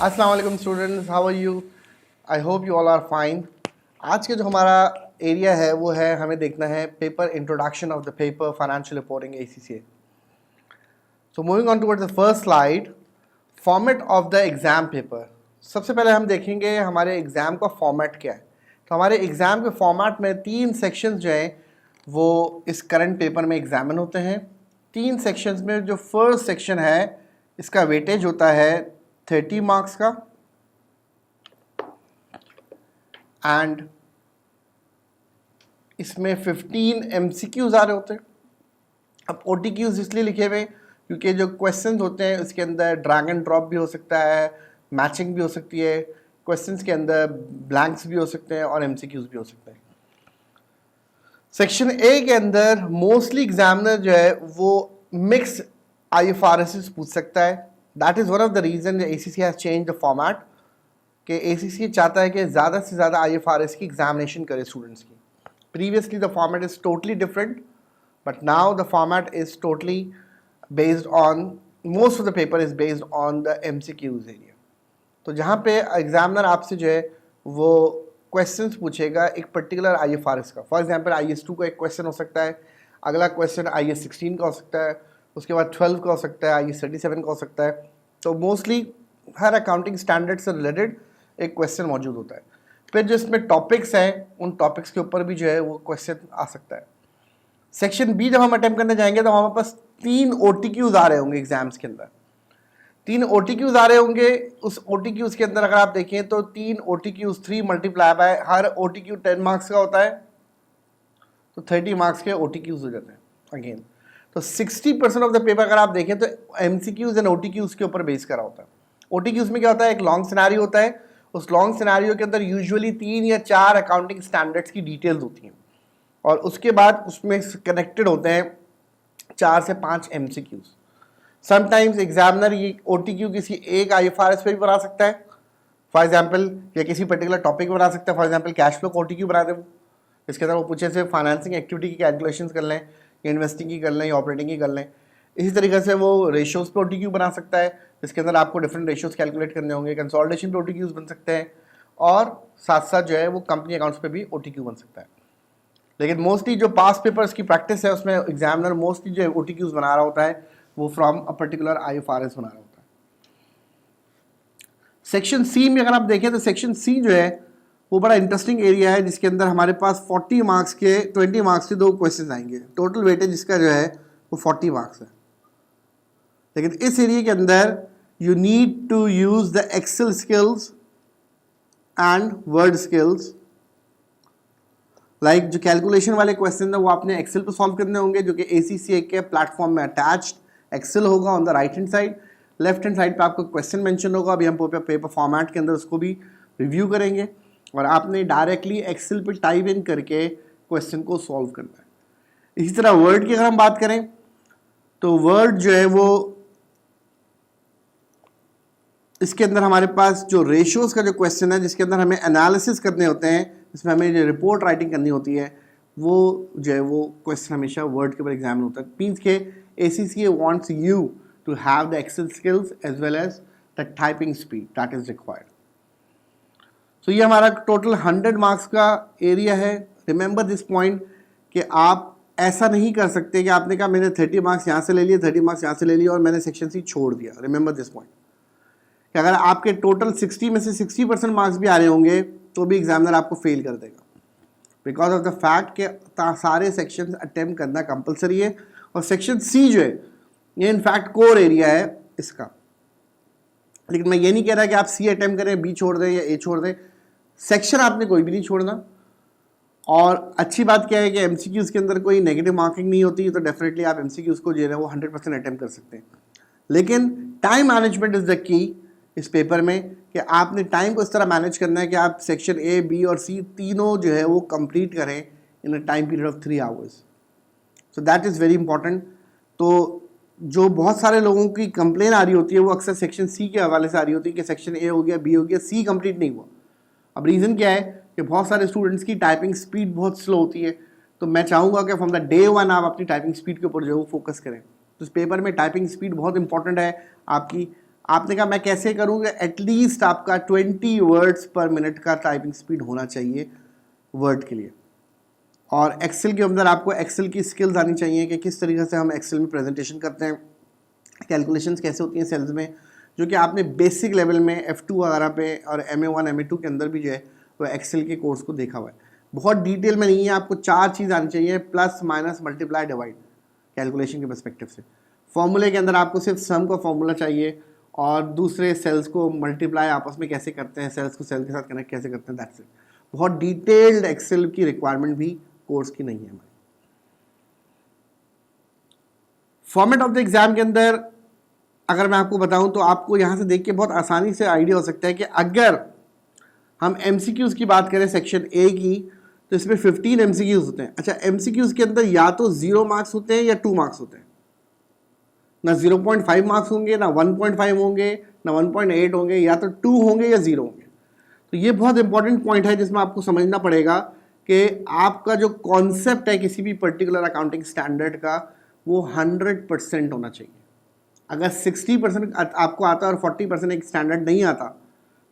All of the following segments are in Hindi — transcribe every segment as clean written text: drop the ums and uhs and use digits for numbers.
अस्सलाम वालेकुम students, how are you? I hope you all are fine. आज के जो हमारा एरिया है वो है, हमें देखना है paper introduction of the paper financial reporting ACCA। So moving on towards the first slide, format of the exam paper. सबसे पहले हम देखेंगे हमारे एग्ज़ाम का फॉर्मेट क्या है। तो हमारे एग्ज़ाम के फॉर्मेट में 3 सेक्शंस जो हैं वो इस करंट पेपर में एग्जामिन होते हैं। 3 सेक्शंस में जो फर्स्ट सेक्शन है इसका वेटेज होता है 30 मार्क्स का, एंड इसमें 15 MCQs आ रहे होते हैं। अब OTQs इसलिए लिखे हुए क्योंकि जो क्वेश्चंस होते हैं उसके अंदर ड्रैग एंड ड्रॉप भी हो सकता है, मैचिंग भी हो सकती है, क्वेश्चंस के अंदर ब्लैंक्स भी हो सकते हैं और MCQs भी हो सकते हैं। सेक्शन ए के अंदर मोस्टली एग्जामिनर जो है वो मिक्स IFRS पूछ सकता है। That is one of the reason ACCA has change the format, कि ACCA चाहता है कि ज़्यादा से ज़्यादा IFRS की एग्जामिनेशन करे स्टूडेंट्स की। Previously the format is totally different, but now the format is totally based on, most of the paper is based on the MCQs area. तो जहाँ पे एग्जामिनर आपसे जो है वो क्वेश्चंस पूछेगा एक पर्टिकुलर IFRS का। फॉर एग्जांपल IS2 का एक क्वेश्चन हो सकता है, अगला क्वेश्चन IS16 का हो सकता है, उसके बाद 12 का हो सकता है, IS37 का हो सकता है। तो मोस्टली हर अकाउंटिंग स्टैंडर्ड से रिलेटेड एक क्वेश्चन मौजूद होता है। फिर जो इसमें टॉपिक्स हैं उन टॉपिक्स के ऊपर भी जो है वो क्वेश्चन आ सकता है। सेक्शन बी जब हम अटेम्प्ट करने जाएंगे तो हमारे पास 3 OTQs आ रहे होंगे एग्जाम्स के अंदर। 3 OTQs आ रहे होंगे। उस OTQs के अंदर अगर आप देखें तो 3 OTQs 3 multiply by, her OTQ 10 marks का होता है, तो 30 मार्क्स के OTQs हो जाते हैं अगेन। तो 60% ऑफ द पेपर अगर आप देखें तो MCQs एंड OTQs के ऊपर बेस करा होता है। OTQs में क्या होता है, एक लॉन्ग सिनेरियो होता है, उस लॉन्ग सिनेरियो के अंदर यूजुअली 3 या 4 अकाउंटिंग स्टैंडर्ड्स की डिटेल्स होती हैं और उसके बाद उसमें कनेक्टेड होते हैं 4 से 5 MCQs। समटाइम्स एग्जामिनर ये OTQ किसी एक IFRS पे भी बना सकता है, फॉर एग्जाम्पल, या किसी पर्टिकुलर टॉपिक बना सकता है। फॉर एग्जाम्पल कैश फ्लो का OTQ बना दे वो, इसके अंदर वो पूछे से फाइनेंसिंग एक्टिविटी की कैलकुलेशन कर लें, या इन्वेस्टिंग की कर लें, या ऑपरेटिंग की कर लें। इसी तरीके से वो रेशियोज पे OTQ बना सकता है, जिसके अंदर आपको डिफरेंट रेशियोज कैलकुलेट करने होंगे। कंसोलिडेशन पे OTQs बन सकते हैं और साथ साथ जो है वो कंपनी अकाउंट्स पे भी OTQ बन सकता है। लेकिन मोस्टली जो पास पेपर्स की प्रैक्टिस है उसमें एग्जामिनर मोस्टली जो OTQs बना रहा होता है वो फ्रॉम अ पर्टिकुलर IFRS बना रहा होता है। सेक्शन सी में अगर आप देखें तो सेक्शन सी जो है वो बड़ा इंटरेस्टिंग एरिया है, जिसके अंदर हमारे पास 40 मार्क्स के 20 मार्क्स के 2 क्वेश्चन आएंगे। टोटल वेटेज इसका जो है वो 40 मार्क्स है। लेकिन इस एरिया के अंदर you need to use the excel skills and word skills. Like जो कैलकुलेशन वाले क्वेश्चन है वो आपने एक्सेल पे सॉल्व करने होंगे, जो कि ACCA के प्लेटफॉर्म में अटैच्ड एक्सेल होगा on the right hand side. Left hand side पे आपको क्वेश्चन मेंशन होगा। अभी हम पेपर फॉर्मेट के अंदर उसको भी रिव्यू करेंगे और आपने डायरेक्टली एक्सेल पे टाइप इन करके क्वेश्चन को सॉल्व करना है। इसी तरह वर्ड की अगर हम बात करें तो वर्ड जो है वो इसके अंदर हमारे पास जो रेशियोज का जो क्वेश्चन है, जिसके अंदर हमें एनालिसिस करने होते हैं, इसमें हमें जो रिपोर्ट राइटिंग करनी होती है, वो जो है वो क्वेश्चन हमेशा वर्ड के ऊपर एग्जामिन होता है। मीन्स के ACCA wants you to have the Excel skills as well as the typing speed that is required. So ये हमारा टोटल 100 मार्क्स का एरिया है। रिमेंबर दिस पॉइंट कि आप ऐसा नहीं कर सकते कि आपने कहा मैंने 30 मार्क्स यहाँ से ले लिए, 30 मार्क्स यहाँ से ले लिए और मैंने सेक्शन सी छोड़ दिया। रिमेंबर दिस पॉइंट कि अगर आपके टोटल 60 में से 60% मार्क्स भी आ रहे होंगे तो भी एग्जामिनर आपको फेल कर देगा, बिकॉज ऑफ द फैक्ट कि सारे सेक्शन अटेम्प्ट करना कंपलसरी है। और सेक्शन सी जो है ये इनफैक्ट कोर एरिया है इसका। लेकिन मैं ये नहीं कह रहा कि आप सी अटेम्प्ट करें, बी छोड़ दें या ए छोड़ दें। सेक्शन आपने कोई भी नहीं छोड़ना। और अच्छी बात क्या है कि MCQs के अंदर कोई नेगेटिव मार्किंग नहीं होती, तो डेफिनेटली आप MCQs को जो है वो 100% अटेम्प्ट कर सकते हैं। लेकिन time management is the key इस पेपर में, कि आपने टाइम को इस तरह मैनेज करना है कि आप सेक्शन A, B और C तीनों जो है वो कंप्लीट करें in a time period of 3 hours. So that is very important. तो जो बहुत सारे लोगों की कंप्लेन आ रही होती है वो अक्सर सेक्शन C के हवाले से आ रही होती है कि सेक्शन A हो गया, B हो गया, C कंप्लीट नहीं हुआ। अब रीज़न क्या है कि बहुत सारे स्टूडेंट्स की टाइपिंग स्पीड बहुत स्लो होती है। तो मैं चाहूँगा कि फ्रॉम द डे वन आप अपनी टाइपिंग स्पीड के ऊपर जो है वो फोकस करें। तो इस पेपर में टाइपिंग स्पीड बहुत इंपॉर्टेंट है आपकी। आपने कहा मैं कैसे करूँगा, एटलीस्ट आपका 20 वर्ड्स पर मिनट का टाइपिंग स्पीड होना चाहिए वर्ड के लिए। और एक्सेल के अंदर आपको एक्सेल की स्किल्स आनी चाहिए कि किस तरीके से हम एक्सेल में प्रेजेंटेशन करते हैं, कैलकुलेशंस कैसे होती हैं सेल्स में, जो कि आपने बेसिक लेवल में F2 वगैरह पे और MA1 MA2 के अंदर भी जो है वो एक्सेल के कोर्स को देखा हुआ है। बहुत डिटेल में नहीं है, आपको 4 चीज़ आनी चाहिए, plus minus multiply divide calculation के पर्सपेक्टिव से। फॉर्मूले के अंदर आपको सिर्फ सम का फॉर्मूला चाहिए और दूसरे सेल्स को मल्टीप्लाई आपस में कैसे करते हैं, सेल्स को सेल के साथ कनेक्ट कैसे करते हैं, दैट्स इट। बहुत डिटेल्ड एक्सेल की रिक्वायरमेंट भी कोर्स की नहीं है हमारी। फॉर्मेट ऑफ द एग्जाम के अंदर अगर मैं आपको बताऊं तो आपको यहां से देख के बहुत आसानी से आइडिया हो सकता है कि अगर हम MCQs की बात करें सेक्शन A की, तो इसमें 15 MCQs होते हैं। अच्छा, MCQs के अंदर या तो 0 मार्क्स होते हैं या 2 मार्क्स होते हैं, ना 0.5 मार्क्स होंगे, ना 1.5 होंगे, ना 1.8 होंगे, या तो 2 होंगे या 0 होंगे। तो ये बहुत इंपॉर्टेंट पॉइंट है जिसमें आपको समझना पड़ेगा कि आपका जो कॉन्सेप्ट है किसी भी पर्टिकुलर अकाउंटिंग स्टैंडर्ड का वो 100% होना चाहिए। अगर 60% आपको आता है और 40% एक स्टैंडर्ड नहीं आता,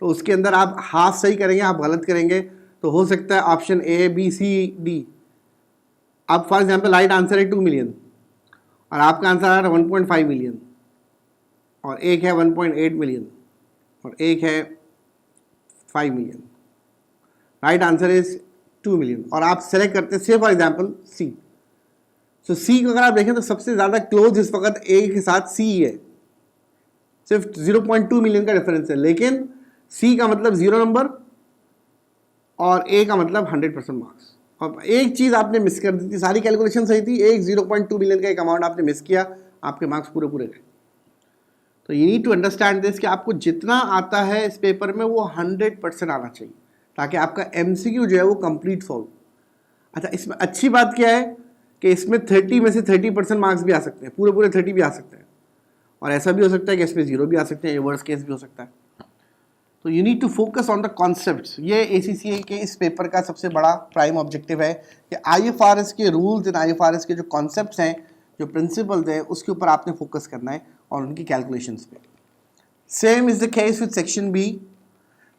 तो उसके अंदर आप हाफ सही करेंगे, आप गलत करेंगे, तो हो सकता है option A B C D, अब फॉर एग्जाम्पल राइट आंसर है 2 मिलियन और आपका आंसर आ रहा है 1.5 मिलियन, और एक है 1.8 मिलियन और एक है 5 million. Right answer is 2 million और आप सेलेक्ट करते हैं से फॉर एग्जाम्पल C। तो C को अगर आप देखें तो सबसे ज़्यादा क्लोज इस वक्त A के साथ C है, सिर्फ 0.2 मिलियन का डिफरेंस है, लेकिन C का मतलब 0 नंबर और A का मतलब 100% मार्क्स। अब एक चीज़ आपने मिस कर दी थी, सारी कैलकुलेशन सही थी, एक 0.2 मिलियन का एक अमाउंट आपने मिस किया, आपके मार्क्स पूरे पूरे गए। तो you need to understand this कि आपको जितना आता है इस पेपर में वो 100% आना चाहिए, ताकि आपका MCQ जो है वो कंप्लीट सॉल्व। अच्छा, इसमें अच्छी बात क्या है कि इसमें 30 में से 30% मार्क्स भी आ सकते हैं, पूरे पूरे 30 भी आ सकते हैं, और ऐसा भी हो सकता है कि इसमें 0 भी आ सकते हैं, ये वर्स्ट केस भी हो सकता है। तो you need to focus on the concepts. ये ACCA के इस पेपर का सबसे बड़ा प्राइम ऑब्जेक्टिव है कि IFRS के रूल्स एंड IFRS के जो कॉन्सेप्ट्स हैं, जो प्रिंसिपल्स हैं, उसके ऊपर आपने फोकस करना है और उनकी कैलकुलेशंस पे। Same is the case with section B,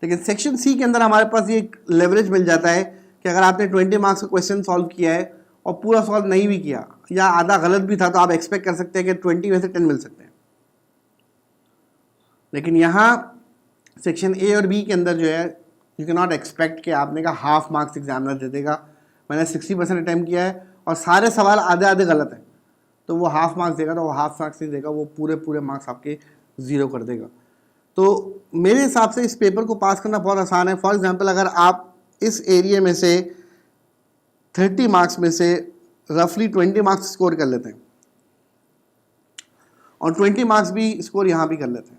लेकिन सेक्शन C के अंदर हमारे पास ये लेवरेज मिल जाता है कि अगर आपने 20 मार्क्स का क्वेश्चन सॉल्व किया है और पूरा सॉल्व नहीं भी किया या आधा गलत भी था, तो आप एक्सपेक्ट कर सकते हैं कि 20 में से 10 मिल सकते हैं। लेकिन यहाँ सेक्शन A और B के अंदर जो है यू कैन नॉट एक्सपेक्ट कि आपने कहा हाफ मार्क्स एग्जामिनर दे देगा। मैंने 60% अटैम्प्ट किया है और सारे सवाल आधे आधे गलत हैं, तो वो हाफ मार्क्स देगा, तो वो हाफ मार्क्स नहीं देगा, वो पूरे पूरे मार्क्स आपके 0 कर देगा। तो मेरे हिसाब से इस पेपर को पास करना बहुत आसान है। फॉर एग्जांपल, अगर आप इस एरिया में से 30 मार्क्स में से रफली 20 मार्क्स स्कोर कर लेते हैं और 20 मार्क्स भी स्कोर यहाँ भी कर लेते हैं,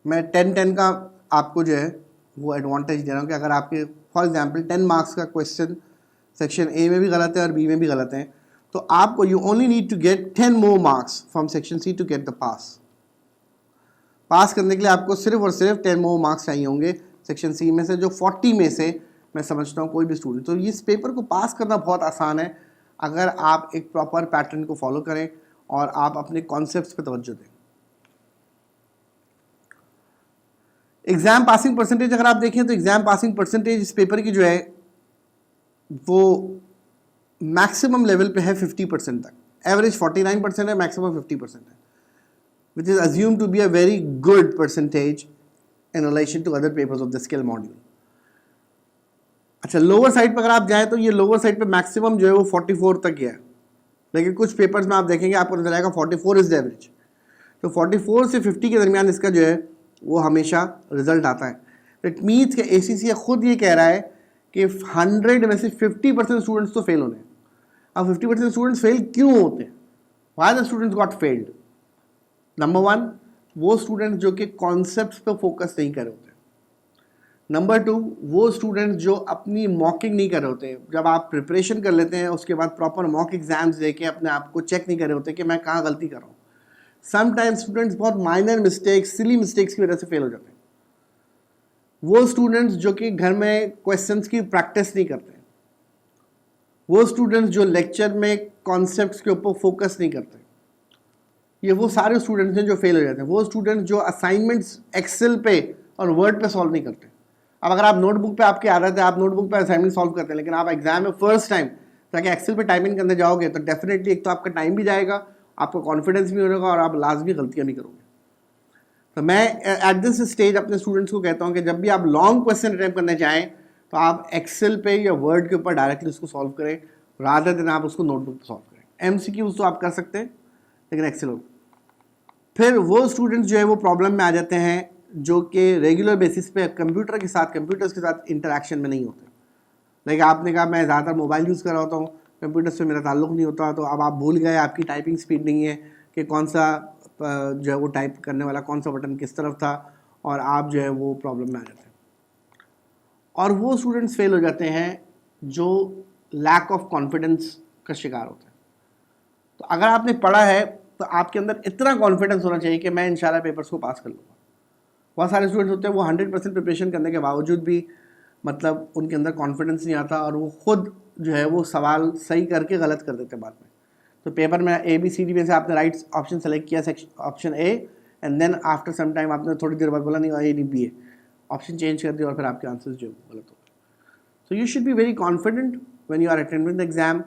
मैं 10-10 का आपको जो है वो एडवांटेज दे रहा हूँ कि अगर आपके फॉर एग्जांपल 10 मार्क्स का क्वेश्चन सेक्शन A में भी गलत है और B में भी गलत है, तो आपको you only need to get 10 more marks from section C to get the pass करने के लिए आपको सिर्फ और सिर्फ 10 मोर मार्क्स चाहिए होंगे सेक्शन C में से, जो 40 में से मैं समझता हूँ कोई भी स्टूडेंट। तो इस पेपर को पास करना बहुत आसान है अगर आप एक प्रॉपर पैटर्न को फॉलो करें और आप अपने कॉन्सेप्ट्स पे तवज्जो दें। एग्जाम पासिंग परसेंटेज अगर आप देखें तो एग्जाम पासिंग परसेंटेज इस पेपर की जो है वो मैक्सिमम लेवल पे है 50% तक, एवरेज 49% है, मैक्सिमम 50% है, which is assumed to be a very good percentage in relation to other papers of the skill module. अच्छा, लोअर साइड पर अगर आप जाएं तो ये लोअर साइड पे मैक्सिमम जो है वो 44 तक है, लेकिन कुछ पेपर्स में आप देखेंगे आपको नजर आएगा 44 इज द एवरेज। तो 44 से 50 के दरमियान इसका जो है वो हमेशा रिजल्ट आता है। इट मीन्स कि ACCA खुद ये कह रहा है कि 100 में से 50% स्टूडेंट्स तो फेल होने हैं। अब 50% स्टूडेंट्स फेल क्यों होते हैं? Why the students got failed? Number 1, वो स्टूडेंट्स जो कि कॉन्सेप्ट्स पे फोकस नहीं कर रहे होते। नंबर 2, वो स्टूडेंट्स जो अपनी मॉकिंग नहीं कर रहे होते। जब आप प्रिपरेशन कर लेते हैं उसके बाद प्रॉपर मॉक एग्जाम्स देके अपने आप को चेक नहीं कर रहे होते कि मैं कहाँ गलती कर रहा हूँ। समटाइम्स स्टूडेंट्स बहुत माइनर मिस्टेक्स, सिली मिस्टेक्स की वजह से फेल हो जाते हैं। वो स्टूडेंट्स जो कि घर में क्वेश्चंस की प्रैक्टिस नहीं करते, वो स्टूडेंट्स जो लेक्चर में कॉन्सेप्ट्स के ऊपर फोकस नहीं करते, ये वो सारे स्टूडेंट्स हैं जो फेल हो जाते हैं, वो स्टूडेंट्स जो असाइनमेंट्स एक्सेल पे और वर्ड पे सॉल्व नहीं करते। अब अगर आप नोटबुक पे आपकी आदत है, आप नोटबुक पे असाइनमेंट सॉल्व करते हैं, लेकिन आप एग्जाम में फर्स्ट टाइम ताकि एक्सेल पे टाइपिंग करने जाओगे तो डेफिनेटली एक तो आपका टाइम भी जाएगा, आपका कॉन्फिडेंस भी होगा और आप लाजमी गलतियां भी करोगे। तो मैं एट दिस स्टेज अपने स्टूडेंट्स को कहता हूँ कि जब भी आप लॉन्ग क्वेश्चन अटेम्प्ट करने जाएँ तो आप एक्सेल पे या वर्ड के ऊपर डायरेक्टली उसको सॉल्व करें, रादर देन आप उसको नोटबुक पे सॉल्व करें। MCQs तो आप कर सकते हैं लेकिन एक्सेल हो। फिर वो स्टूडेंट्स जो है वो प्रॉब्लम में आ जाते हैं जो कि रेगुलर बेसिस पे कंप्यूटर्स के साथ इंटरेक्शन में नहीं होते। लाइक आपने कहा मैं ज़्यादातर मोबाइल यूज़ कर रहा होता हूँ, कंप्यूटर से मेरा ताल्लुक़ नहीं होता, तो अब आप भूल गए, आपकी टाइपिंग स्पीड नहीं है कि कौन सा जो है वो टाइप करने वाला कौन सा बटन किस तरफ था, और आप जो है वो प्रॉब्लम में आ जाते हैं। और वो स्टूडेंट्स फेल हो जाते हैं जो लैक ऑफ कॉन्फिडेंस का शिकार होते हैं। तो अगर आपने पढ़ा है तो आपके अंदर इतना कॉन्फिडेंस होना चाहिए कि मैं इंशाल्लाह पेपर्स को पास कर लूँगा। बहुत सारे स्टूडेंट्स होते हैं वो 100% प्रिपरेशन करने के बावजूद भी मतलब उनके अंदर कॉन्फिडेंस नहीं आता और वो खुद जो है वो सवाल सही करके गलत कर देते हैं बाद में। तो पेपर में ABCD में से आपने राइट ऑप्शन सेलेक्ट किया, option A, and then after some time आपने थोड़ी देर बाद बोला नहीं A नहीं B है, ऑप्शन चेंज कर दिया और फिर आपके आंसर्स जो गलत हो गए। So you should be very confident when you are attending the exam.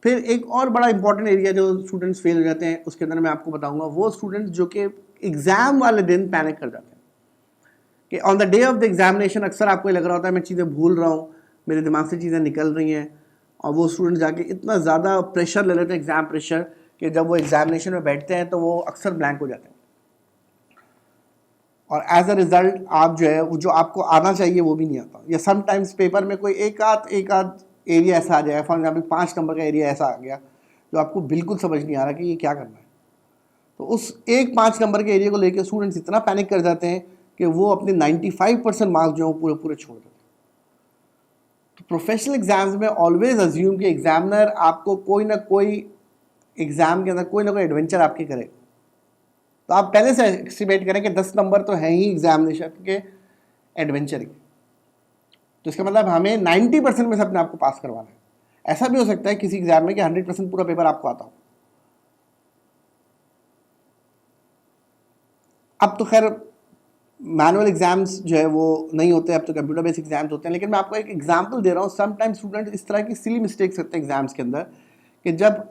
फिर एक और बड़ा इंपॉर्टेंट एरिया जो स्टूडेंट्स फेल हो जाते हैं उसके अंदर मैं आपको बताऊंगा, वो स्टूडेंट्स जो कि एग्जाम वाले दिन पैनिक कर जाते हैं कि on the day of the examination अक्सर आपको लग रहा होता है मैं चीज़ें भूल रहा हूँ, मेरे दिमाग से चीज़ें निकल रही हैं, और वो स्टूडेंट जाके इतना ज़्यादा प्रेशर ले लेते हैं, एग्जाम प्रेशर, कि जब वो एग्जामिनेशन में बैठते हैं तो वो अक्सर ब्लैंक हो जाते हैं और एज अ रिजल्ट आप जो है वो जो आपको आना चाहिए वो भी नहीं आता, या समटाइम्स पेपर में कोई एक आध एरिया ऐसा आ जाए, फॉर एग्जाम्पल 5 नंबर का एरिया ऐसा आ गया जो आपको बिल्कुल समझ नहीं आ रहा कि ये क्या करना है। तो उस 5 नंबर के एरिया को लेकर स्टूडेंट्स इतना पैनिक कर जाते हैं कि वो अपने 95% मार्क्स जो पूरे पूरे छोड़ देते हैं। तो प्रोफेशनल एग्जाम्स में ऑलवेज अज्यूम कि एग्जामिनर आपको कोई ना कोई एग्जाम के अंदर कोई ना कोई एडवेंचर आपके करेगा। तो आप पहले से एस्टिमेट करें कि 10 नंबर तो है ही एग्जामिनेशन के एडवेंचर के, तो इसका मतलब हमें 90% में से अपने आप को पास करवाना है। ऐसा भी हो सकता है किसी एग्जाम में कि 100% पूरा पेपर आपको आता हो। अब तो खैर मैनुअल एग्जाम्स जो है वो नहीं होते, अब तो कंप्यूटर बेस्ड एग्जाम्स होते हैं, लेकिन मैं आपको एक एग्जांपल दे रहा हूँ। समटाइम्स स्टूडेंट इस तरह की सिली मिस्टेक्स करते हैं एग्जाम्स के अंदर कि जब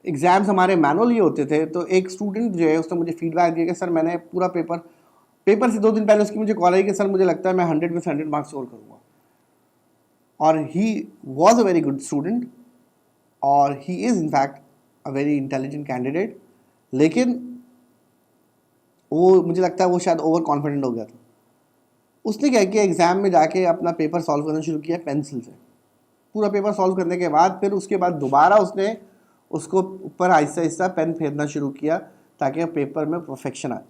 एग्जाम्स हमारे मैनुअली होते थे तो एक स्टूडेंट जो है उसने मुझे फीडबैक दिया कि सर मैंने पूरा पेपर से 2 दिन पहले उसकी मुझे कॉल आई कि सर मुझे लगता है मैं 100 में से 100 मार्क्स स्कोर करूँगा, और he was a very good student और he is in fact a very intelligent candidate, लेकिन वो मुझे लगता है वो शायद ओवर कॉन्फिडेंट हो गया था। उसने क्या किया, एग्ज़ाम में जाके अपना पेपर सॉल्व करना शुरू किया पेंसिल से। पूरा पेपर सॉल्व करने के बाद फिर उसके बाद दोबारा उसने उसको ऊपर आहिस्ता आहिस्ता पेन फेरना शुरू किया ताकि पेपर में परफेक्शन आए।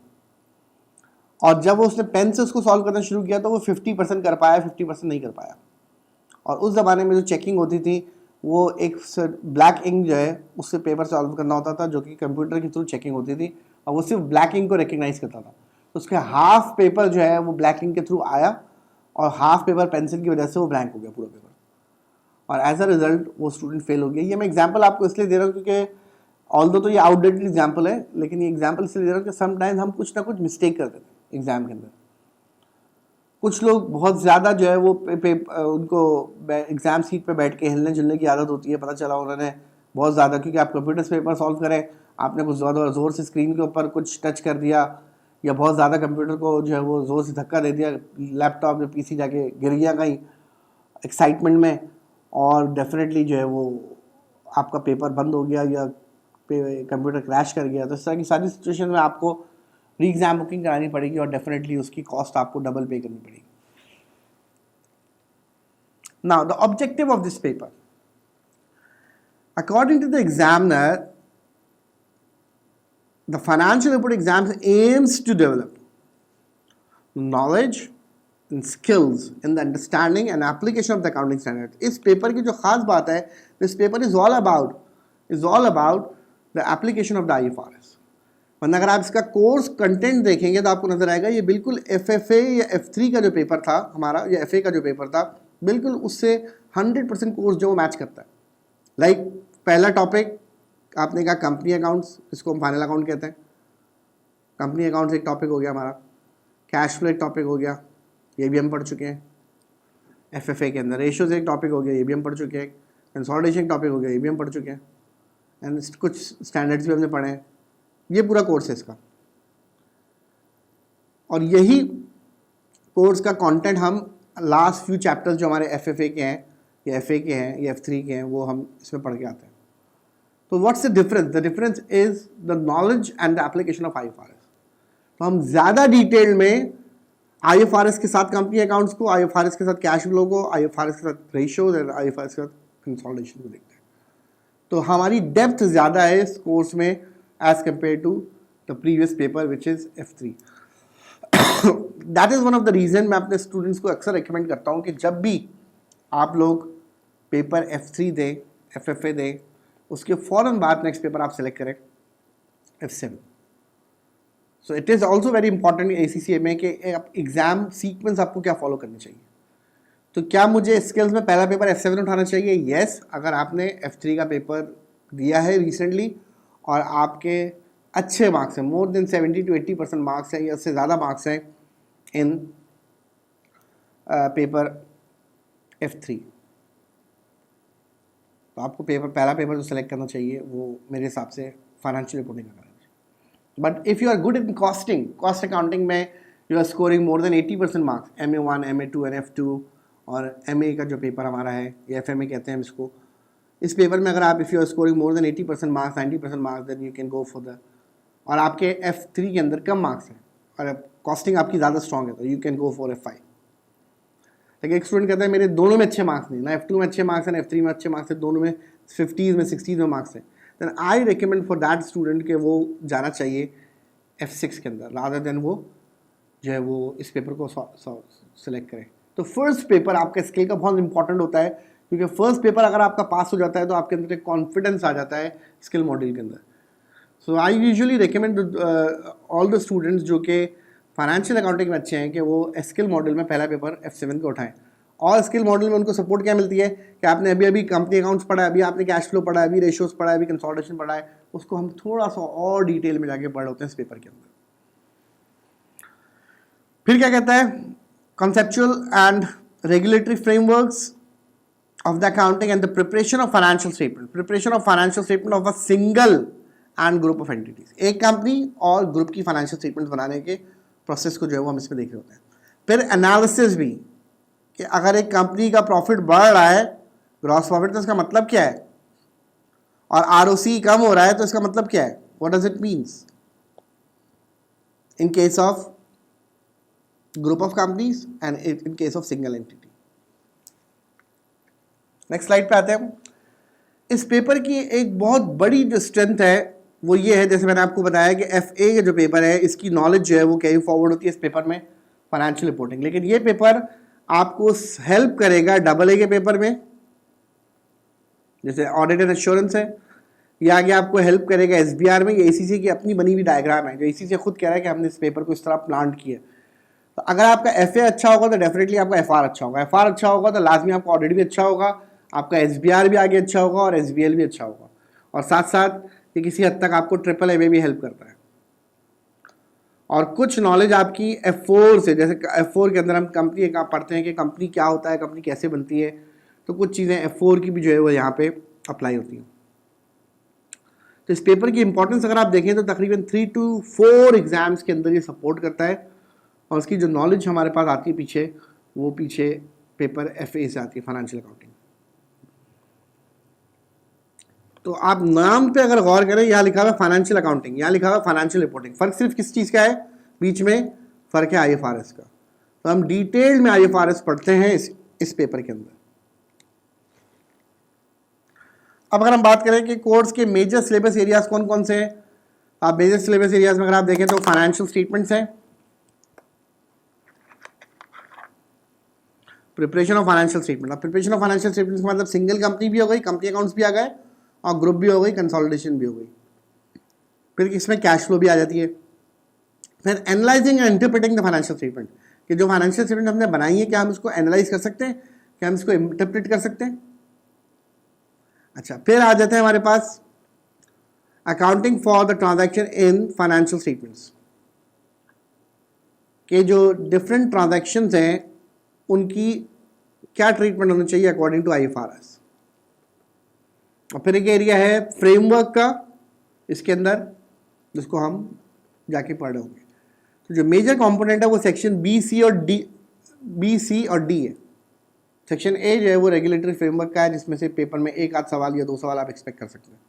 और जब वो उसने पेन से उसको सॉल्व करना शुरू किया तो वो 50% कर पाया, 50% नहीं कर पाया। और उस ज़माने में जो चेकिंग होती थी वो एक ब्लैक इंक जो है उससे पेपर सॉल्व करना होता था, जो कि कंप्यूटर के थ्रू चेकिंग होती थी, और वो सिर्फ ब्लैक इंक को रिकग्नाइज करता था। तो उसके हाफ पेपर जो है वो ब्लैक इंक के थ्रू आया और हाफ पेपर पेंसिल की वजह से वो ब्लैंक हो गया पूरा पेपर, और एज अ रिजल्ट वो स्टूडेंट फेल हो गया। ये मैं एग्जांपल आपको इसलिए दे रहा हूँ क्योंकि ऑल्दो तो ये आउटडेटेड एग्जांपल है, लेकिन ये एग्जांपल इसलिए दे रहा हूँ कि समटाइम्स हम कुछ ना कुछ मिस्टेक कर देते हैं एग्जाम के अंदर। कुछ लोग बहुत ज़्यादा जो है वो उनको एग्ज़ाम सीट पे बैठ के हिलने जुलने की आदत होती है, पता चला उन्होंने बहुत ज़्यादा, क्योंकि आप कंप्यूटर से पेपर सॉल्व करें, आपने कुछ ज़्यादा ज़ोर से स्क्रीन के ऊपर कुछ टच कर दिया या बहुत ज़्यादा कंप्यूटर को जो है वो ज़ोर से धक्का दे दिया, लैपटॉप या PC जाके गिर गया कहीं एक्साइटमेंट में, और डेफिनेटली जो है वो आपका पेपर बंद हो गया या कंप्यूटर क्रैश कर गया। तो इस तरह की सारी सिचुएशन में आपको री एग्जाम बुकिंग करानी पड़ेगी और डेफिनेटली उसकी कॉस्ट आपको डबल पे करनी पड़ेगी। Now the objective of this paper, according to the examiner, the financial report exams aims to develop knowledge and skills in the understanding and application of the accounting standard. इस पेपर की जो खास बात है, this paper is all about the application of the IFRS। वरना अगर आप इसका कोर्स कंटेंट देखेंगे तो आपको नजर आएगा ये बिल्कुल FFA या F3 का जो पेपर था हमारा, या FA का जो पेपर था, बिल्कुल उससे 100% कोर्स जो मैच करता है। लाइक पहला टॉपिक आपने कहा कंपनी अकाउंट्स, इसको हम फाइनल अकाउंट कहते हैं। कंपनी अकाउंट्स एक टॉपिक हो गया हमारा, कैश फ्लो एक टॉपिक हो गया, ये भी हम पढ़ चुके हैं। एफएफए के अंदर रेशियोज एक टॉपिक हो गया, ये भी हम पढ़ चुके हैं। कंसोलिडेशन एक टॉपिक हो गया, ये भी हम पढ़ चुके हैं। एंड कुछ स्टैंडर्ड्स भी हमने पढ़े हैं। ये पूरा कोर्स है इसका, और यही कोर्स का कंटेंट हम लास्ट फ्यू चैप्टर्स जो हमारे एफएफए के हैं या एफए के हैं या F3 के हैं वो हम इसमें पढ़ के आते हैं। तो what's the difference? The difference is the knowledge and the application of IFRS। तो हम ज़्यादा डिटेल में IFRS के साथ कंपनी अकाउंट्स को, IFRS के साथ कैश फ्लो को, IFRS के साथ रेशियोज और IFRS के साथ कंसोलिडेशन को देखते हैं। तो हमारी डेप्थ ज़्यादा है इस कोर्स में as compare to the previous paper which is F3। That is one of the reason मैं अपने स्टूडेंट्स को अक्सर रिकमेंड करता हूँ कि जब भी आप लोग पेपर F3 दें, FFA दें, उसके फ़ौरन बाद नेक्स्ट पेपर आप सेलेक्ट करें F7। So it is also very important ACCA में कि एग्ज़ाम सीक्वेंस आपको क्या फॉलो करनी चाहिए। तो क्या मुझे स्किल्स में पहला पेपर F7 उठाना चाहिए? येस, अगर आपने F3 का पेपर दिया है रिसेंटली और आपके अच्छे मार्क्स हैं, मोर देन 70 to 80% मार्क्स हैं या उससे ज़्यादा मार्क्स हैं इन पेपर F3, तो आपको पहला पेपर जो सेलेक्ट करना चाहिए वो मेरे हिसाब से फाइनेंशियल रिपोर्टिंग का करना चाहिए। But if you are good in cost accounting में you are scoring more than 80% marks, MA1, MA2 and F2 और MA का जो पेपर हमारा है या FMA कहते हैं हम इसको, इस पेपर में अगर आप if you are scoring more than 80% marks, 90% marks, then you can go for the, और आपके F3 के अंदर कम मार्क्स हैं और कॉस्टिंग आपकी ज़्यादा स्ट्रॉन्ग है तो you can go for F5। लेकिन एक स्टूडेंट कहता है मेरे दोनों में अच्छे मार्क्स नहीं, ना F2 में अच्छे मार्क्स हैं, F3 में अच्छे मार्क्स हैं, दोनों में 50s में 60s में मार्क्स हैं, then I recommend for that student कि वो जाना चाहिए F6 के अंदर रादर देन वो जो है वो इस पेपर को सेलेक्ट करें। तो फर्स्ट पेपर आपका स्किल का बहुत इंपॉर्टेंट होता है, क्योंकि फर्स्ट पेपर अगर आपका पास हो जाता है तो आपके अंदर एक कॉन्फिडेंस आ जाता है स्किल मॉड्यूल के अंदर। So I usually recommend all the students जो कि फाइनेंशियल अकाउंटिंग में अच्छे हैं कि वो स्किल मॉड्यूल में पहला पेपर F7 का उठाएं। और स्किल मॉड्यूल में उनको सपोर्ट क्या मिलती है कि आपने अभी कंपनी अकाउंट्स पढ़ा है, अभी आपने कैश फ्लो पढ़ा है, अभी रेशियोज पढ़ा है, अभी कंसोलिडेशन पढ़ा है, उसको हम थोड़ा सा और डिटेल में जाके पढ़ होते हैं इस पेपर के अंदर। फिर क्या कहता है? conceptual and regulatory frameworks of the accounting and the preparation of financial statement of a single and group of entities। एक कंपनी और ग्रुप की फाइनेंशियल स्टेटमेंट बनाने के प्रोसेस को जो है वो हम इसमें देख रहे होते हैं। फिर एनालिसिस भी कि अगर एक कंपनी का प्रॉफिट बढ़ रहा है, ग्रॉस प्रॉफिट, तो इसका मतलब क्या है, और ROC कम हो रहा है तो इसका मतलब क्या है, what does it means in case of group of companies and in case of single entity। Next slide पे आते हैं। इस पेपर की एक बहुत बड़ी जो स्ट्रेंथ है वो ये है, जैसे मैंने आपको बताया कि FA का जो पेपर है इसकी नॉलेज जो है वो कैरी फॉरवर्ड होती है इस पेपर में फाइनेंशियल रिपोर्टिंग, लेकिन ये पेपर आपको हेल्प करेगा AA के पेपर में, जैसे ऑडिट एंड एश्योरेंस है, या आगे आपको हेल्प करेगा SBR में। ये ACCA की अपनी बनी हुई डायग्राम है जो ACCA खुद कह रहा है कि हमने इस पेपर को इस तरह प्लान किया। तो अगर आपका FA अच्छा होगा तो डेफिनेटली आपका FR अच्छा होगा, FR अच्छा होगा तो लाजमी आपका ऑडिट भी अच्छा होगा, आपका SBR भी आगे अच्छा होगा और SBL भी अच्छा होगा, और साथ साथ ये किसी हद तक आपको AAA में भी हेल्प करता है। और कुछ नॉलेज आपकी F4 से, जैसे F4 के अंदर हम कंपनी का पढ़ते हैं कि कंपनी क्या होता है, कंपनी कैसे बनती है, तो कुछ चीज़ें F4 की भी जो है वो यहाँ पे अप्लाई होती हैं। तो इस पेपर की इंपॉर्टेंस अगर आप देखें तो तकरीबन 3 to 4 एग्जाम्स के अंदर ये सपोर्ट करता है, और उसकी जो नॉलेज हमारे पास आती है पीछे, वो पीछे पेपर FA से आती है, फाइनेंशियल अकाउंटिंग। तो आप नाम पे अगर गौर करें, यहाँ लिखा हुआ है फाइनेंशियल अकाउंटिंग, यहाँ लिखा हुआ है फाइनेंशियल रिपोर्टिंग, फर्क सिर्फ किस चीज़ का है, बीच में फर्क है IFRS का। तो हम डिटेल में IFRS पढ़ते हैं इस पेपर के अंदर। अब अगर हम बात करें कि कोर्स के मेजर सिलेबस एरियाज कौन कौन से हैं, आप मेजर सिलेबस एरियाज में अगर आप देखें तो फाइनेंशियल स्टेटमेंट्स हैं, प्रिपरेशन ऑफ फाइनेंशियल स्टेटमेंट। अब प्रिपरेशन ऑफ फाइनेंशियल स्टेटमेंट का मतलब सिंगल कंपनी भी हो गई, कंपनी अकाउंट्स भी आ गए, और ग्रुप भी हो गई, कंसोलिडेशन भी हो गई। फिर इसमें कैश फ्लो भी आ जाती है। फिर analysing and interpreting the financial statement, कि जो फाइनेंशियल स्टेटमेंट हमने बनाई है क्या हम इसको एनालाइज कर सकते हैं, क्या हम इसको इंटरप्रेट कर सकते हैं। अच्छा, फिर आ जाते हैं हमारे पास accounting for the transaction in financial statements, के जो डिफरेंट ट्रांजैक्शंस हैं उनकी क्या ट्रीटमेंट होना चाहिए अकॉर्डिंग टू आईएफआरएस। और फिर एक एरिया है फ्रेमवर्क का, इसके अंदर जिसको हम जाके पढ़ रहे होंगे। तो जो मेजर कंपोनेंट है वो सेक्शन बी सी और डी है। सेक्शन ए जो है वो रेगुलेटरी फ्रेमवर्क का है, जिसमें से पेपर में एक आध सवाल या दो सवाल आप एक्सपेक्ट कर सकते हैं।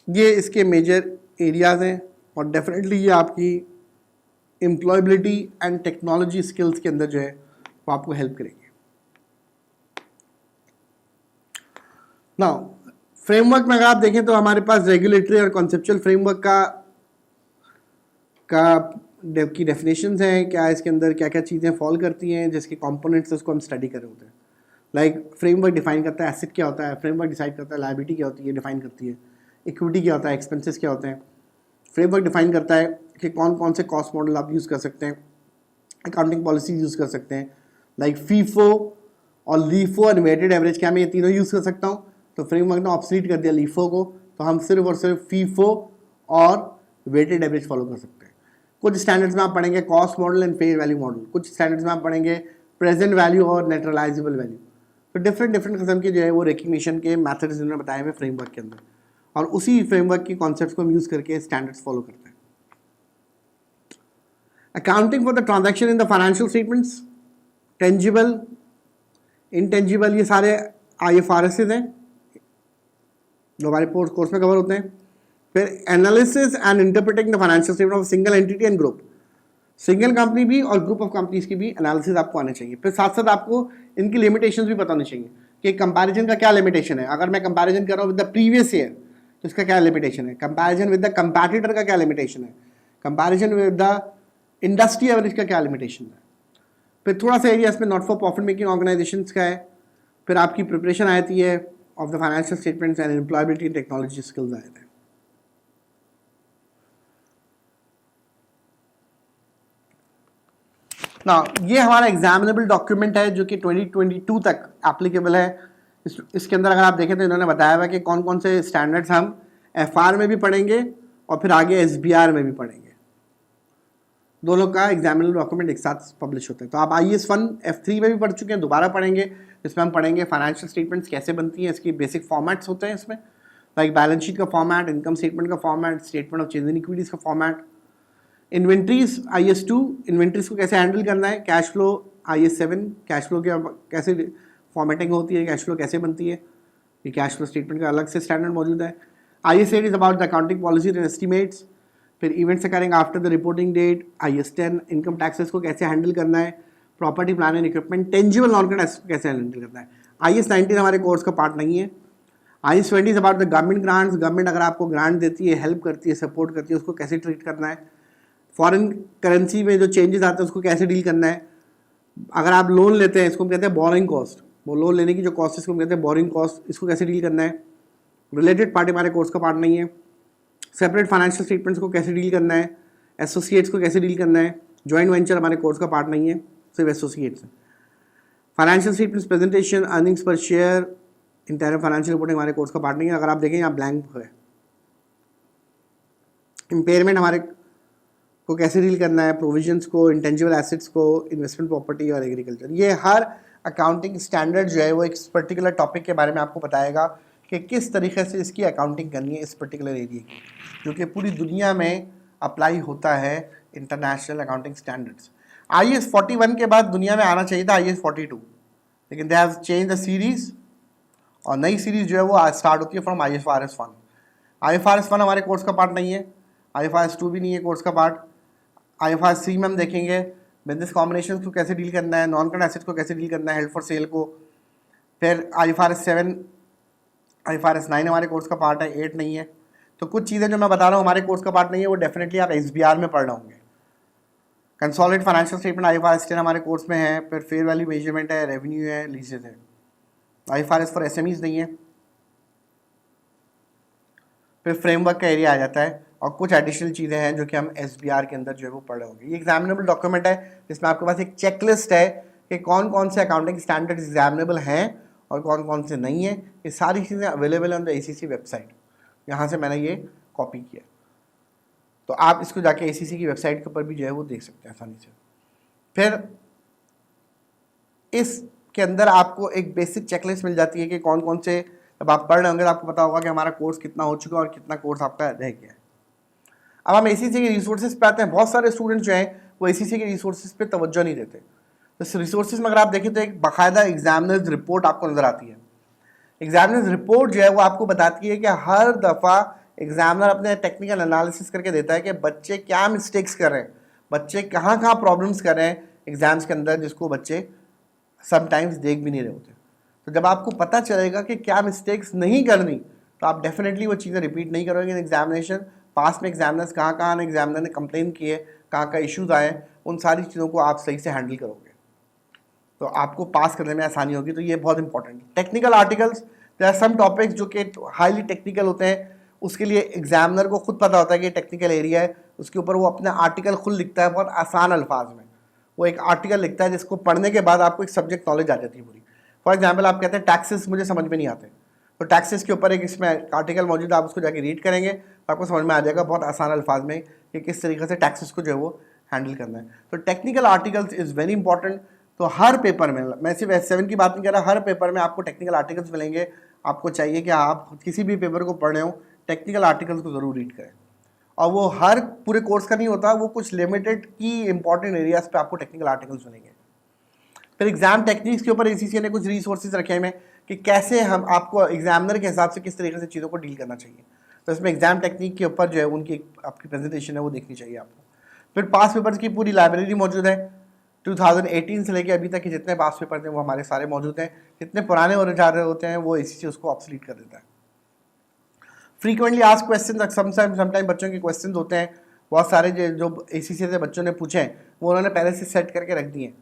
ये इसके मेजर एरियाज हैं और डेफिनेटली ये आपकी एम्प्लॉयबिलिटी एंड टेक्नोलॉजी स्किल्स के अंदर जो है वो आपको हेल्प करेंगे। नाउ फ्रेमवर्क में अगर आप देखें तो हमारे पास रेगुलेटरी और कॉन्सेप्चुअल फ्रेमवर्क की डेफिनेशंस हैं, क्या इसके अंदर क्या क्या चीज़ें फॉल करती हैं, जिसके कंपोनेंट्स उसको हम स्टडी कर रहे होते हैं। लाइक फ्रेमवर्क डिफाइन करता है एसेट क्या होता है, फ्रेमवर्क डिसाइड करता है लायबिलिटी क्या होती है, डिफाइन करती है इक्विटी क्या होता है, एक्सपेंसेस क्या होते हैं। फ्रेमवर्क डिफाइन करता है कि कौन कौन से कॉस्ट मॉडल आप यूज़ कर सकते हैं, अकाउंटिंग पॉलिसीज यूज़ कर सकते हैं, लाइक फीफो और लीफो और वेटेड एवरेज, क्या मैं ये तीनों यूज़ कर सकता हूँ। तो फ्रेमवर्क ने ऑब्सोलीट कर दिया लीफो को, तो हम सिर्फ और सिर्फ फीफो और वेटेड एवरेज फॉलो कर सकते हैं। कुछ स्टैंडर्ड्स में आप पढ़ेंगे cost model and fair value model, कुछ स्टैंडर्ड्स में आप पढ़ेंगे प्रेजेंट वैल्यू और नेचुरलाइजेबल वैल्यू। तो डिफरेंट किस्म के जो है वो रिकग्निशन के मैथड्स इन्होंने बताए हुए फ्रेमवर्क के अंदर, और उसी फ्रेमवर्क के कॉन्सेप्ट्स को हम यूज़ करके स्टैंडर्ड्स फॉलो करते हैं। Accounting for the transaction in the financial statements, tangible intangible, ये सारे IFRS हैं जो हमारे कोर्स में कवर होते हैं। फिर analysis and interpreting the financial statement of single entity and group, single company भी और ग्रुप ऑफ कंपनीज की भी एनालिसिस आपको आने चाहिए। फिर साथ साथ आपको इनकी लिमिटेशंस भी पता होनी चाहिए कि कंपैरिजन का क्या लिमिटेशन है। अगर मैं कंपैरिजन कर रहा हूँ विद द प्रीवियस ईयर तो इसका क्या लिमिटेशन है, कंपैरिजन विद द कंपैटिटर का क्या लिमिटेशन है, comparison with the industry average का क्या लिमिटेशन है। फिर थोड़ा सा एरिया इसमें not for profit making organisations का है। फिर आपकी प्रिपरेशन आती है of the financial statements and employability and technology skills आए थे। ना ये हमारा एग्जामिनेबल डॉक्यूमेंट है जो कि 2022 तक एप्लीकेबल है। इसके अंदर अगर आप देखें तो इन्होंने बताया हुआ कि कौन कौन से स्टैंडर्ड्स हम FR में भी पढ़ेंगे और फिर आगे SBR में भी पढ़ेंगे। दोनों का एग्जामिनेबल डॉक्यूमेंट एक साथ पब्लिश होता है। तो आप IAS 1 F3 में भी पढ़ चुके हैं, दोबारा पढ़ेंगे, जिसमें हम पढ़ेंगे फाइनेंशियल स्टेटमेंट्स कैसे बनती हैं, इसकी बेसिक फॉर्मेट्स होते हैं इसमें, लाइक बैलेंस शीट का फॉर्मेट, इनकम स्टेटमेंट का format, statement of change in equities का फॉर्मेट, इन्वेंट्रीज IAS 2 इन्वेंट्रीज को कैसे हैंडल करना है, cash flow IAS 7 cash flow के कैसे फॉर्मेटिंग होती है, कैश फ्लो कैसे बनती है, ये कैश फ्लो स्टेटमेंट का अलग से स्टैंडर्ड मौजूद है। IAS 8 is about the accounting policies and estimates. फिर events occurring after the reporting date IAS 10 income taxes को कैसे हैंडल करना है, property plan and equipment, tangible non current assets को कैसे हैंडल करना है। IAS 19 हमारे कोर्स का पार्ट नहीं है। IAS 20 is about the government grants, government अगर आपको ग्रांट देती है, हेल्प करती है, सपोर्ट करती है, उसको कैसे ट्रीट करना है। फॉरेन करेंसी में जो चेंजेस आते हैं उसको कैसे डील करना है। अगर आप लोन लेते हैं, इसको हम कहते हैं बोरिंग कॉस्ट, वो लोन लेने की जो कॉस्ट है इसको हम कहते हैं बोरिंग कॉस्ट, इसको कैसे डील करना है। रिलेटेड पार्टी हमारे कोर्स का पार्ट नहीं है। सेपरेट फाइनेंशियल स्टेटमेंट्स को कैसे डील करना है, एसोसिएट्स को कैसे डील करना है। जॉइंट वेंचर हमारे कोर्स का पार्ट नहीं है, सिर्फ एसोसिएट्स है। फाइनेंशियल स्टेटमेंट्स प्रेजेंटेशन, अर्निंग्स पर शेयर, इंटरनल फाइनेंशियल रिपोर्टिंग हमारे कोर्स का पार्ट नहीं है। अगर आप देखें यहाँ ब्लैंक है। इम्पेयरमेंट हमारे को कैसे डील करना है, प्रोविजंस को, इंटेंजिबल एसेट्स को, इन्वेस्टमेंट प्रॉपर्टी और एग्रीकल्चर। ये हर अकाउंटिंग स्टैंडर्ड जो है वो एक पर्टिकुलर टॉपिक के बारे में आपको बताएगा कि किस तरीके से इसकी अकाउंटिंग करनी है इस पर्टिकुलर एरिया की, जो कि पूरी दुनिया में अप्लाई होता है इंटरनेशनल अकाउंटिंग स्टैंडर्ड्स। IAS 41 के बाद दुनिया में आना चाहिए था IAS 42, लेकिन they have change the series, और नई सीरीज़ जो है वो स्टार्ट होती है फ्रॉम IFRS 1। IFRS 1 हमारे कोर्स का पार्ट नहीं है, IFRS 2 भी नहीं है कोर्स का पार्ट। IFRS 3 में हम देखेंगे बिजनेस कॉम्बिनेशन को कैसे डील करना है, नॉन करंट एसेट्स को कैसे डील करना है, हेल्ड फॉर सेल को। फिर IFRS 7, IFRS 9 हमारे कोर्स का पार्ट है, 8 नहीं है। तो कुछ चीज़ें जो मैं बता रहा हूँ हमारे कोर्स का पार्ट नहीं है, वो डेफिनेटली आप SBR में पढ़ रहे होंगे। कंसोलिडेटेड फाइनेंशियल स्टेटमेंट IFRS 10 हमारे कोर्स में है। फिर फेयर वैल्यू मेजरमेंट है, रेवेन्यू है, लीजेस है। IFRS फॉर SMEs नहीं है। फिर फ्रेमवर्क का एरिया आ जाता है, और कुछ एडिशनल चीज़ें हैं जो कि हम SBR के अंदर जो है वो पढ़ रहे होंगे। ये एग्जामिनेबल डॉक्यूमेंट है जिसमें आपके पास एक चेकलिस्ट है कि कौन कौन से अकाउंटिंग स्टैंडर्ड्स एग्जामिनेबल हैं और कौन कौन से नहीं है, ये सारी चीज़ें अवेलेबल है ऑन द ACC वेबसाइट। यहाँ से मैंने ये कॉपी किया, तो आप इसको जाके ACC की वेबसाइट के ऊपर भी जो है वो देख सकते हैं आसानी से। फिर इसके अंदर आपको एक बेसिक चेकलिस्ट मिल जाती है कि कौन कौन से, जब आप पढ़ रहे होंगे तो आपको पता होगा कि हमारा कोर्स कितना हो चुका है और कितना कोर्स आपका रह गया है। अब हम ACC के रिसोर्सेज पे आते हैं। बहुत सारे स्टूडेंट्स जो हैं वो ACC के रिसोर्सेज पे तवज्जो नहीं देते। तो इस रिसोर्सेज में अगर आप देखें तो एक बाकायदा एग्जामिनर्स रिपोर्ट आपको नजर आती है। एग्जामिनर्स रिपोर्ट जो है वो आपको बताती है कि हर दफ़ा एग्जामिनर अपने टेक्निकल एनालिसिस करके देता है कि बच्चे क्या मिस्टेक्स कर रहे हैं, बच्चे कहाँ कहाँ प्रॉब्लम्स कर रहे हैं एग्जाम्स के अंदर, जिसको बच्चे समटाइम्स देख भी नहीं रहे होते। तो जब आपको पता चलेगा कि क्या मिस्टेक्स नहीं करनी, तो आप डेफिनेटली वो चीज़ें रिपीट नहीं करोगे। एग्जामिनेशन पास में एग्जामिनर्स कहाँ एग्जामिनर ने कंप्लेन किए, कहाँ इश्यूज आए, उन सारी चीज़ों को आप सही से हैंडल करोगे तो आपको पास करने में आसानी होगी। तो ये बहुत इंपॉर्टेंट है। Technical articles, there are some topics जो कि हाईली टेक्निकल होते हैं, उसके लिए एग्जामिनर को खुद पता होता है कि टेक्निकल एरिया है, उसके ऊपर वो अपना आर्टिकल खुद लिखता है बहुत आसान अल्फाज में। वो एक आर्टिकल लिखता है जिसको पढ़ने के बाद आपको एक सब्जेक्ट नॉलेज आ जाती है पूरी। फॉर एग्जाम्पल आप कहते हैं टैक्सेस मुझे समझ में नहीं आते, तो टैक्सेस के ऊपर एक इसमें आर्टिकल मौजूद है, आप उसको जाके रीड करेंगे तो आपको समझ में आ जाएगा बहुत आसान अल्फाज में कि किस तरीके से टैक्सेस को जो है वो हैंडल करना है। तो technical articles is very important. तो हर पेपर में, मैं सिर्फ S7 की बात नहीं कर रहा, हर पेपर में आपको टेक्निकल आर्टिकल्स मिलेंगे। आपको चाहिए कि आप किसी भी पेपर को पढ़ रहे हो, टेक्निकल आर्टिकल्स को ज़रूर रीड करें। और वो हर पूरे कोर्स का नहीं होता, वो कुछ लिमिटेड की इंपॉर्टेंट एरियाज पे आपको टेक्निकल आर्टिकल्स मिलेंगे। फिर एग्जाम टेक्निक्स के ऊपर ACC ने कुछ रिसोर्सेज रखे हैं कि कैसे हम आपको एग्जामिनर के हिसाब से किस तरीके से चीज़ों को डील करना चाहिए। तो इसमें एग्जाम टेक्निक के ऊपर जो है उनकी आपकी प्रेजेंटेशन है वो देखनी चाहिए आपको। फिर पास पेपर्स की पूरी लाइब्रेरी मौजूद है। 2018 से लेके अभी तक के जितने पास पेपर थे वो हमारे सारे मौजूद हैं। जितने पुराने हो जा रहे होते हैं वो ACC उसको ऑब्सोलीट कर देता है। फ्रीक्वेंटली आस्क्ड क्वेश्चन, समटाइम बच्चों के क्वेश्चन होते हैं बहुत सारे जो ACC से बच्चों ने पूछे हैं वो उन्होंने पहले से सेट करके रख दिए हैं,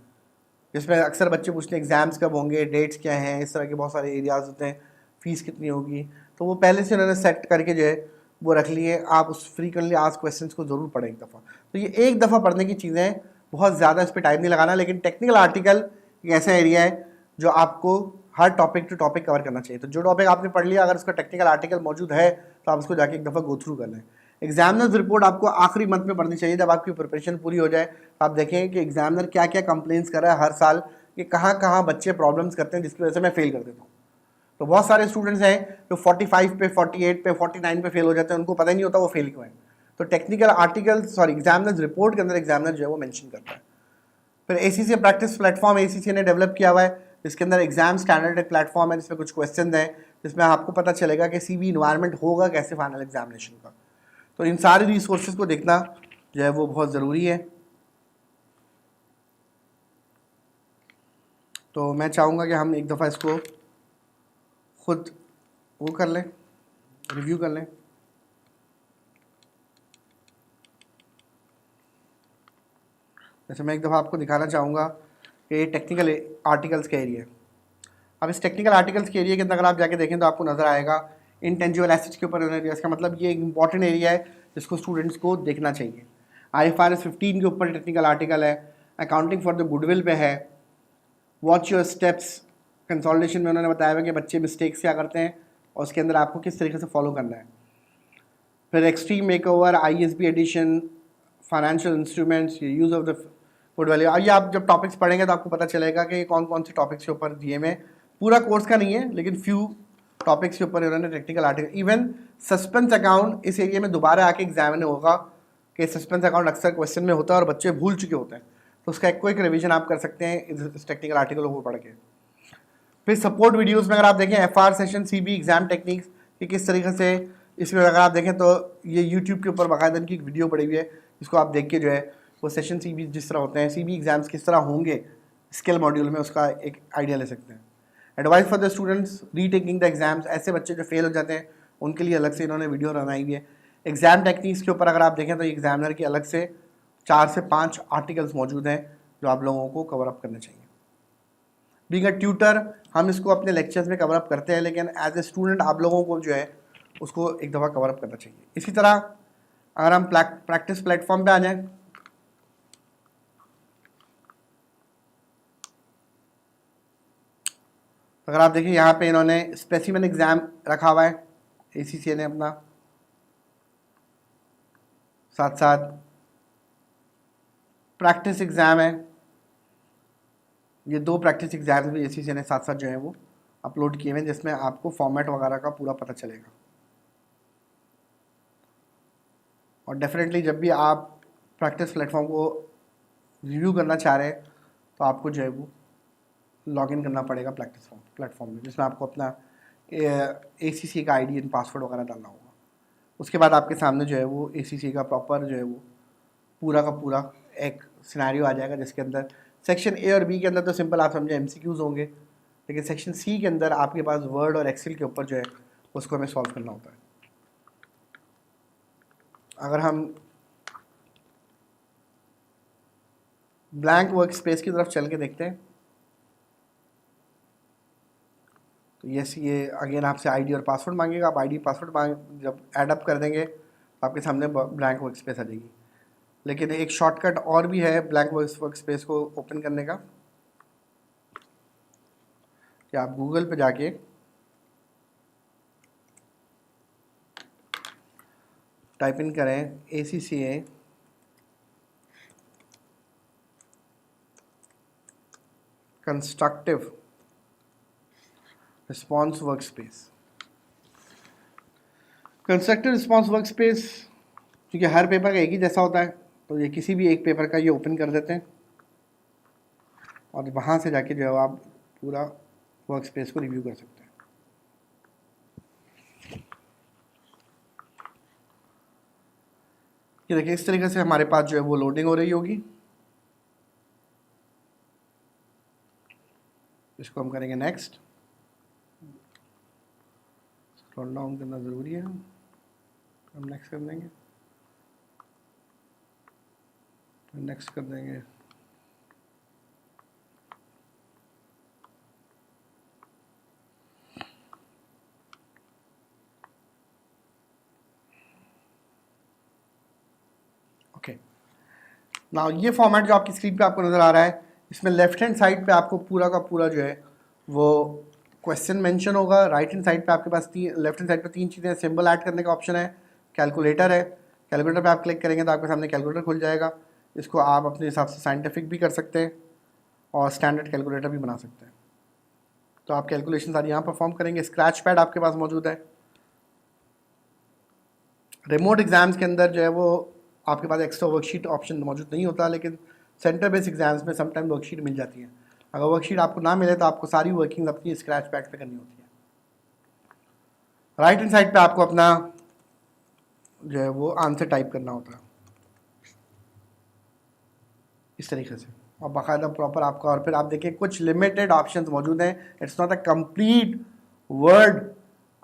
जिसमें अक्सर बच्चे पूछते हैं एग्जाम्स कब होंगे, डेट्स क्या हैं, इस तरह के बहुत सारे एरियाज होते हैं, फीस कितनी होगी, तो वो पहले से उन्होंने सेट करके जो है वो रख लिए। आप उस फ्रीक्वेंटली आस्क्ड क्वेश्चंस को ज़रूर पढ़ें एक दफ़ा। तो ये एक दफ़ा पढ़ने की चीज़ें, बहुत ज़्यादा इस पर टाइम नहीं लगाना। लेकिन टेक्निकल आर्टिकल एक ऐसा एरिया है जो आपको हर टॉपिक टू टॉपिक कवर करना चाहिए। तो जो टॉपिक आपने पढ़ लिया, अगर उसका टेक्निकल आर्टिकल मौजूद है तो आप उसको जाके एक दफ़ा गो थ्रू कर लें। एग्जामिनर्स रिपोर्ट आपको आखिरी मंथ में पढ़नी चाहिए, जब आपकी प्रिपरेशन पूरी हो जाए। आप देखें कि एग्जामिनर क्या क्या कंप्लेंट्स कर रहा है हर साल, कि कहाँ कहाँ बच्चे प्रॉब्लम्स करते हैं जिसकी वजह से मैं फेल कर देता हूँ। तो बहुत सारे स्टूडेंट्स हैं जो 45 पे, 48 पे, 49 पे फेल हो जाते हैं, उनको पता ही नहीं होता वो फेल क्यों है। तो टेक्निकल आर्टिकल एग्जामिनर्स रिपोर्ट के अंदर एग्जामिनर जो है वो मेंशन करता है। फिर ACC प्रैक्टिस प्लेटफॉर्म ACC ने डेवलप किया हुआ है, जिसके अंदर एग्जाम स्टैंडर्ड एक प्लेटफॉर्म है जिसमें कुछ क्वेश्चन हैं, जिसमें आपको पता चलेगा कि CV इन्वायरमेंट होगा कैसे फाइनल एग्जामिनेशन का। तो इन सारे रिसोर्सेज को देखना जो है वो बहुत ज़रूरी है। तो मैं चाहूँगा कि हम एक दफ़ा इसको खुद वो कर लें, रिव्यू कर लें। जैसे मैं एक दफ़ा आपको दिखाना चाहूँगा कि ये टेक्निकल आर्टिकल्स का एरिया है। अब इस टेक्निकल आर्टिकल्स के एरिया के अंदर अगर आप जाके देखें तो आपको नज़र आएगा इंटेंजिबल एसेट्स के ऊपर एरिया। इसका मतलब ये एक इंपॉर्टेंट एरिया है जिसको स्टूडेंट्स को देखना चाहिए। IFRS 15 के ऊपर टेक्निकल आर्टिकल है। अकाउंटिंग फॉर द गुडविल पे है। वॉच योर स्टेप्स कंसोलिडेशन में उन्होंने बताया हुआ कि बच्चे मिस्टेक्स क्या करते हैं और उसके अंदर आपको किस तरीके से फॉलो करना है। फिर extreme makeover, ISB edition, financial instruments, use of the good value. आइए आप जब टॉपिक्स पढ़ेंगे तो आपको पता चलेगा कि कौन कौन से टॉपिक्स के ऊपर दिए में, पूरा कोर्स का नहीं है लेकिन फ्यू टॉपिक्स के ऊपर उन्होंने technical article. Even suspense account इस एरिया में दोबारा आके एग्जामिन होगा कि सस्पेंस अकाउंट अक्सर क्वेश्चन में होता है और बच्चे भूल चुके होते हैं, तो उसका एक क्विक रिवीजन आप कर सकते हैं इस टेक्निकल आर्टिकल को पढ़ के। फिर सपोर्ट वीडियोस में अगर आप देखें FR session, CB exam techniques कि किस तरीके से, इसमें अगर आप देखें तो ये YouTube के ऊपर बाकायदा इनकी एक वीडियो पड़ी हुई है, जिसको आप देख के जो है वो सेशन CB जिस तरह होते हैं, CB एग्जाम्स किस तरह होंगे स्किल मॉड्यूल में, उसका एक आइडिया ले सकते हैं। Advice for the students retaking the exams, ऐसे बच्चे जो फेल हो जाते हैं उनके लिए अलग से इन्होंने वीडियो बनाई हुई है। एग्जाम टेक्निक्स के ऊपर अगर आप देखें तो एग्जामिनर की अलग से 4 से 5 आर्टिकल्स मौजूद हैं जो आप लोगों को कवर अप करने चाहिए। बीइंग अ ट्यूटर हम इसको अपने लेक्चर्स में कवर अप करते हैं, लेकिन एज ए स्टूडेंट आप लोगों को जो है उसको एक दफ़ा कवर अप करना चाहिए। इसी तरह अगर हम प्रैक्टिस प्लेटफॉर्म पे आ जाएं, अगर आप देखें यहाँ पे इन्होंने स्पेसिमेन एग्ज़ाम रखा हुआ है ACCA ने अपना, साथ साथ प्रैक्टिस एग्ज़ाम है। ये 2 प्रैक्टिस एग्ज़ाम्स भी ACCA ने साथ साथ जो है वो अपलोड किए हुए हैं, जिसमें आपको फॉर्मेट वगैरह का पूरा पता चलेगा। और डेफिनेटली जब भी आप प्रैक्टिस प्लेटफॉर्म को रिव्यू करना चाह रहे हैं तो आपको जो है वो लॉगिन करना पड़ेगा प्रैक्टिस प्लेटफॉर्म में, जिसमें आपको अपना ACCA का ID एंड पासवर्ड वगैरह डालना होगा। उसके बाद आपके सामने जो है वो ACCA का प्रॉपर जो है वो पूरा का पूरा एक सिनेरियो आ जाएगा, जिसके अंदर सेक्शन A और B के अंदर तो सिंपल आप समझे MCQs होंगे, लेकिन सेक्शन C के अंदर आपके पास वर्ड और एक्सेल के ऊपर जो है उसको हमें सॉल्व करना होता है। अगर हम ब्लैंक वर्क स्पेस की तरफ चल के देखते हैं तो ये अगेन आपसे ID और पासवर्ड मांगेगा। आप ID पासवर्ड जब एडअप कर देंगे तो आपके सामने ब्लैंक वर्क स्पेस आ जाएगी। लेकिन एक शॉर्टकट और भी है ब्लैंक वर्क स्पेस को ओपन करने का, कि आप गूगल पे जाके टाइप इन करें ACCA constructive response workspace. Constructive response workspace क्योंकि हर पेपर का एक ही जैसा होता है, तो ये किसी भी एक पेपर का ये ओपन कर देते हैं और वहाँ से जाके जो है आप पूरा वर्कस्पेस को रिव्यू कर सकते हैं। ये देखिए इस तरीके से हमारे पास जो है वो लोडिंग हो रही होगी। इसको हम करेंगे नेक्स्ट। स्क्रॉल डाउन करना ज़रूरी है, हम नेक्स्ट कर देंगे, नेक्स्ट कर देंगे। ओके, नाउ ये फॉर्मेट जो आपकी स्क्रीन पे आपको नज़र आ रहा है, इसमें लेफ्ट हैंड साइड पे आपको पूरा का पूरा जो है वो क्वेश्चन मेंशन होगा। राइट हैंड साइड पे आपके पास लेफ्ट हैंड साइड पे 3 चीज़ें, सिंबल ऐड करने का ऑप्शन है, कैलकुलेटर है। कैलकुलेटर पे आप क्लिक करेंगे तो आपके सामने कैलकुलेटर खुल जाएगा। इसको आप अपने हिसाब से साइंटिफिक भी कर सकते हैं और स्टैंडर्ड कैलकुलेटर भी बना सकते हैं। तो आप कैलकुलेशन सारी यहाँ परफॉर्म करेंगे। स्क्रैच पैड आपके पास मौजूद है। रिमोट एग्जाम्स के अंदर जो है वो आपके पास एक्स्ट्रा वर्कशीट ऑप्शन मौजूद नहीं होता, लेकिन सेंटर बेस्ड एग्जाम्स में समटाइम वर्कशीट मिल जाती है। अगर वर्कशीट आपको ना मिले तो आपको सारी वर्किंग अपनी स्क्रैच पैड पे करनी होती है। राइट हैंड साइड पे आपको अपना जो है वो आंसर टाइप करना होता है इस तरीके से, और बाकायदा प्रॉपर आपका। और फिर आप देखिए कुछ लिमिटेड ऑप्शंस मौजूद हैं। It's not a complete word,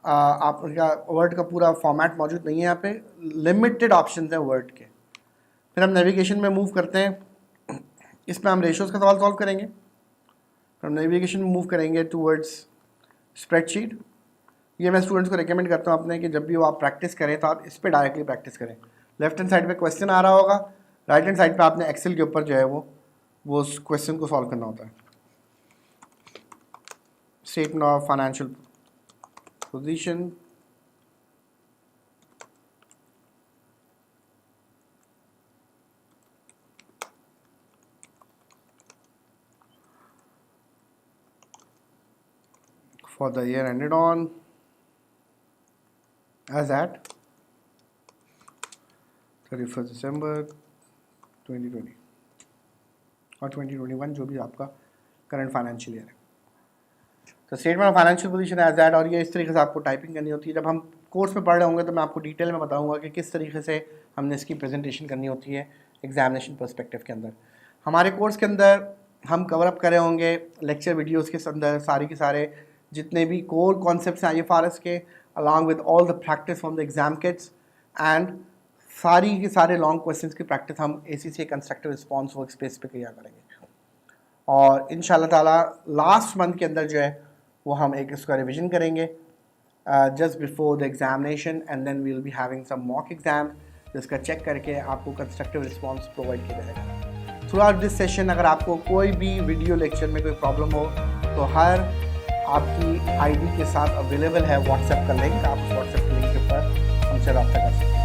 आपका वर्ड का पूरा फॉर्मेट मौजूद नहीं है यहाँ पे, लिमिटेड ऑप्शंस हैं वर्ड के। फिर हम नेविगेशन में मूव करते हैं। इसमें हम रेशियोज़ का सवाल सॉल्व करेंगे। हम नेविगेशन में मूव करेंगे टूवर्ड्स स्प्रेडशीट। ये मैं स्टूडेंट्स को रिकमेंड करता हूँ अपने कि जब भी वो आप प्रैक्टिस करें तो आप इस पर डायरेक्टली प्रैक्टिस करें। लेफ्ट हैंड साइड पे क्वेश्चन आ रहा होगा, राइट हैंड साइड पे आपने एक्सेल के ऊपर जो है वो उस क्वेश्चन को सॉल्व करना होता है। Statement of financial position, for the year ended on as at 31st December 2020 और 2021 जो भी आपका करंट फाइनेंशियल ईयर है। तो statement of financial position as at, और ये इस तरीके से आपको टाइपिंग करनी होती है। जब हम कोर्स में पढ़ रहे होंगे तो मैं आपको डिटेल में बताऊंगा कि किस तरीके से हमने इसकी प्रेजेंटेशन करनी होती है एग्जामिनेशन पर्सपेक्टिव के अंदर। हमारे कोर्स के अंदर हम कवर अप करे होंगे लेक्चर वीडियोज़ के अंदर सारे के सारे जितने भी कोर कॉन्सेप्ट्स हैं IFRS के, along with all the practice from the exam Kitts and सारी के सारे लॉन्ग क्वेश्चंस की प्रैक्टिस हम ACCA constructive response work space पे किया करेंगे। और इंशाल्लाह ताला लास्ट मंथ के अंदर जो है वो हम एक इसका रिविजन करेंगे just before the examination, and then we will be having some mock exam जिसका चेक करके आपको कंस्ट्रक्टिव रिस्पॉन्स प्रोवाइड किया जाएगा। थ्रू आउट दिस सेशन अगर आपको कोई भी वीडियो लेक्चर में कोई प्रॉब्लम हो तो हर आपकी आईडी के साथ अवेलेबल है व्हाट्सएप का लिंक, आप उस व्हाट्सएप के लिंक के ऊपर हमसे रब्ता कर सकते हैं।